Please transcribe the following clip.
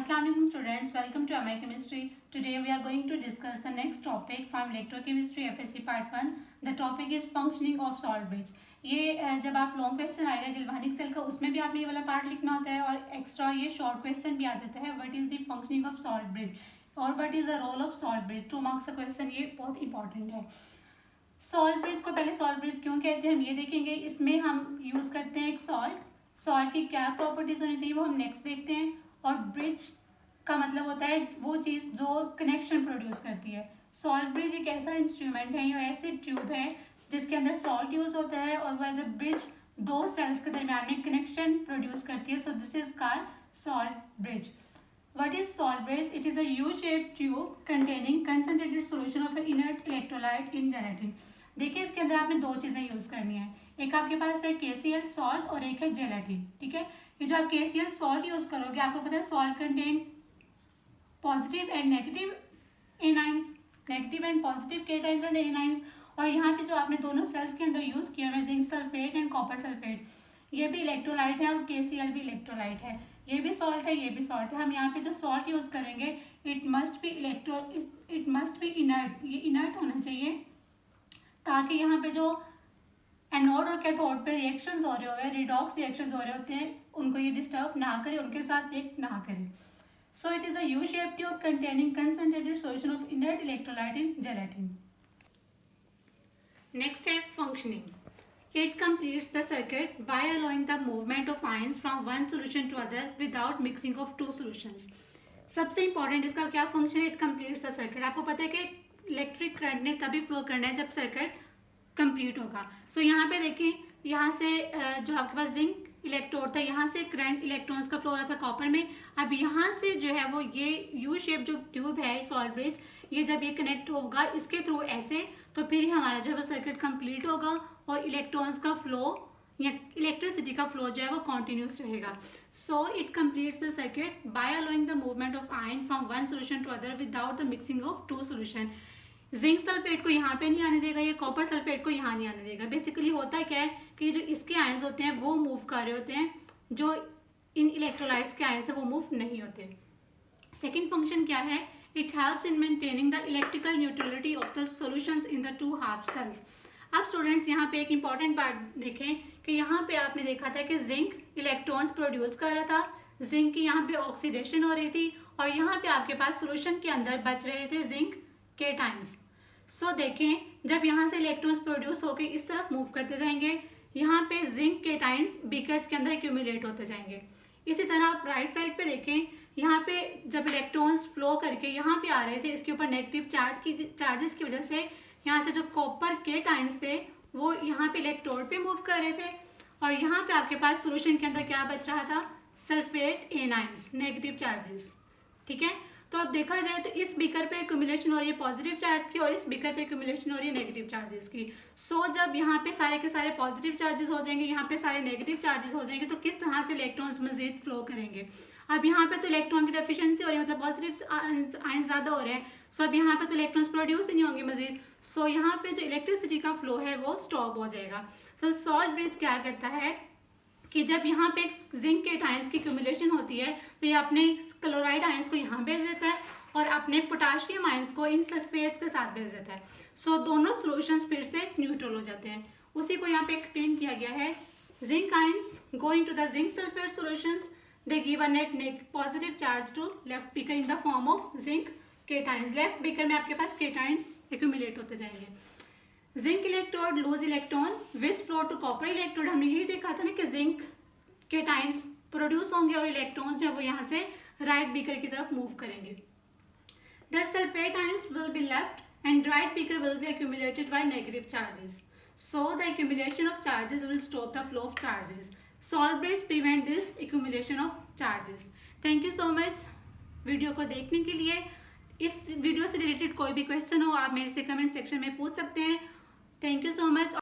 Assalamu alaikum students, welcome to MI Chemistry. Today we are going to discuss the next topic from Electrochemistry FSC Part 1. The topic is functioning of salt bridge. ये जब आप long question आएगा galvanic cell का, उसमें भी आपने ये वाला पार्ट लिखना होता है और एक्स्ट्रा ये शॉर्ट क्वेश्चन भी आ जाता है. What is the functioning of salt bridge और what is the role of salt bridge. 2 marks का क्वेश्चन, ये बहुत इंपॉर्टेंट है. सॉल्ट ब्रिज को पहले सॉल्ट ब्रिज क्यों कहते हैं हम ये देखेंगे. इसमें हम यूज करते हैं एक सॉल्ट की क्या प्रॉपर्टीज होनी चाहिए वो हम नेक्स्ट देखते हैं. और ब्रिज का मतलब होता है वो चीज़ जो कनेक्शन प्रोड्यूस करती है. सॉल्ट ब्रिज एक ऐसा इंस्ट्रूमेंट है, ये ऐसे ट्यूब है जिसके अंदर सॉल्ट यूज होता है और वो एज अ ब्रिज दो सेल्स के दरमियान में कनेक्शन प्रोड्यूस करती है. So this is called salt bridge. What is salt bridge? It is a U-shaped tube containing concentrated solution of inert electrolyte in gelatin. देखिए इसके अंदर आपने दो चीजें यूज करनी है. एक आपके पास है KCl सॉल्ट और एक है जेलेटिन. ठीक है, ये जो आप KCl सॉल्ट यूज करोगे, आपको पता है salt contain positive and negative anions, negative and positive cations and anions. और यहाँ पे जो आपने दोनों सेल्स के अंदर यूज किया है zinc sulphate and copper sulphate, ये भी इलेक्ट्रोलाइट है और KCl भी इलेक्ट्रोलाइट है. ये भी सॉल्ट है, ये भी सॉल्ट है. हम यहाँ पे जो सॉल्ट यूज करेंगे इट मस्ट बी इनर्ट. ये इनर्ट होना चाहिए ताकि यहाँ पे जो एनोड और कैथोड पे रिएक्शंस हो रहे होते हैं, रिडॉक्स रिएक्शंस हो रहे होते हैं, उनको ये डिस्टर्ब ना करे, उनके साथ रिएक्ट ना करे. So it is a U-shaped tube containing concentrated solution of inert electrolyte in gelatin. Next है functioning. It completes the circuit by allowing the movement of ions from one solution to other without mixing of two solutions. सबसे important इसका क्या function है? It completes the circuit. आपको पता है कि electric current ने तभी फ्लो करना है जब सर्किट कंप्लीट होगा. सो यहाँ पे देखिए, यहाँ से जो आपके पास जिंक इलेक्ट्रोड था, यहाँ से करंट इलेक्ट्रॉन्स का फ्लो हो रहा था कॉपर में. अब यहाँ से जो है वो ये U-shaped जो ट्यूब है सॉल्ट ब्रिज, ये जब ये कनेक्ट होगा इसके थ्रू ऐसे, तो फिर हमारा जो है वो सर्किट कंप्लीट होगा और इलेक्ट्रॉन्स का फ्लो या इलेक्ट्रिसिटी का फ्लो जो है वो कॉन्टिन्यूस रहेगा. So it completes the circuit by allowing the movement of ion from one solution to other without the mixing of two solution. Zinc sulphate को यहाँ पे नहीं आने देगा, ये कॉपर सल्फेट को यहाँ नहीं आने देगा. बेसिकली होता क्या है कि जो इसके आयंस होते हैं वो मूव कर रहे होते हैं, जो इन इलेक्ट्रोलाइट्स के आयंस है वो मूव नहीं होते. सेकेंड फंक्शन क्या है? It helps in maintaining the electrical neutrality of the solutions in the two half cells. अब स्टूडेंट्स यहाँ पे एक इंपॉर्टेंट पार्ट देखें कि यहाँ पे आपने देखा था कि जिंक इलेक्ट्रॉन्स प्रोड्यूस कर रहा था, जिंक की यहाँ पे ऑक्सीडेशन हो रही थी और यहाँ पे आपके पास सोल्यूशन के अंदर बच रहे थे जिंक केटाइंस. सो देखें जब यहाँ से इलेक्ट्रॉन्स प्रोड्यूस होकर इस तरफ मूव करते जाएंगे, यहाँ पे जिंक केटाइंस बीकर्स के अंदर एक्यूमुलेट होते जाएंगे. इसी तरह आप राइट साइड पे देखें, यहाँ पे जब इलेक्ट्रॉन्स फ्लो करके यहाँ पे आ रहे थे, इसके ऊपर नेगेटिव चार्जेस की वजह से यहाँ से जो कॉपर केटाइंस थे वो यहाँ पे इलेक्ट्रोड पे मूव कर रहे थे और यहाँ पे आपके पास सोल्यूशन के अंदर क्या बच रहा था? Sulphate anions, negative charges. ठीक है, तो अब देखा जाए तो इस बीकर पे एक्यूमुलेशन हो रही है पॉजिटिव चार्ज की और इस बीकर पे एक्यूमुलेशन हो रही है नेगेटिव चार्जेस की. सो जब यहाँ पे सारे के सारे पॉजिटिव चार्जेस हो जाएंगे, यहाँ पे सारे नेगेटिव चार्जेस हो जाएंगे, तो किस तरह से इलेक्ट्रॉन्स मजीद फ्लो करेंगे. अब यहाँ पे तो इलेक्ट्रॉन की डेफिशिएंसी हो रही है, मतलब पॉजिटिव आयन ज्यादा हो रहे हैं. सो अब यहाँ पे तो इलेक्ट्रॉन्स प्रोड्यूस ही नहीं होंगे मजीद. सो यहाँ पे जो इलेक्ट्रिसिटी का फ्लो है वो स्टॉप हो जाएगा. सो सॉल्ट ब्रिज क्या करता है कि जब यहाँ पे जिंक के आयंस की एक्यूमुलेशन होती है तो ये अपने क्लोराइड आयंस को यहाँ भेज देता है और अपने पोटाशियम आयंस को इन सल्फेट्स के साथ भेज देता है. सो दोनों सॉल्यूशंस फिर से न्यूट्रल हो जाते हैं. उसी को यहाँ पे एक्सप्लेन किया गया है. Zinc ions going to the zinc sulphate solutions, they give a net positive charge to left beaker in the form of zinc cations. Left beaker में आपके पास केटाइंस एक्यूमुलेट होते जाएंगे. Zinc electrode lose electron which flow to copper electrode. हमने यही देखा था ना कि जिंक केटाइंस प्रोड्यूस होंगे और इलेक्ट्रॉन्स जो है वो यहाँ से राइट बीकर की तरफ मूव करेंगे. The sulfate ions will be left and right beaker will be accumulated by negative charges. So the accumulation of charges will stop the flow of charges. Salt bridge prevent this accumulation of charges. Thank you so much video को देखने के लिए. इस video से related कोई भी question हो आप मेरे से कमेंट सेक्शन में पूछ सकते हैं. Thank you so much.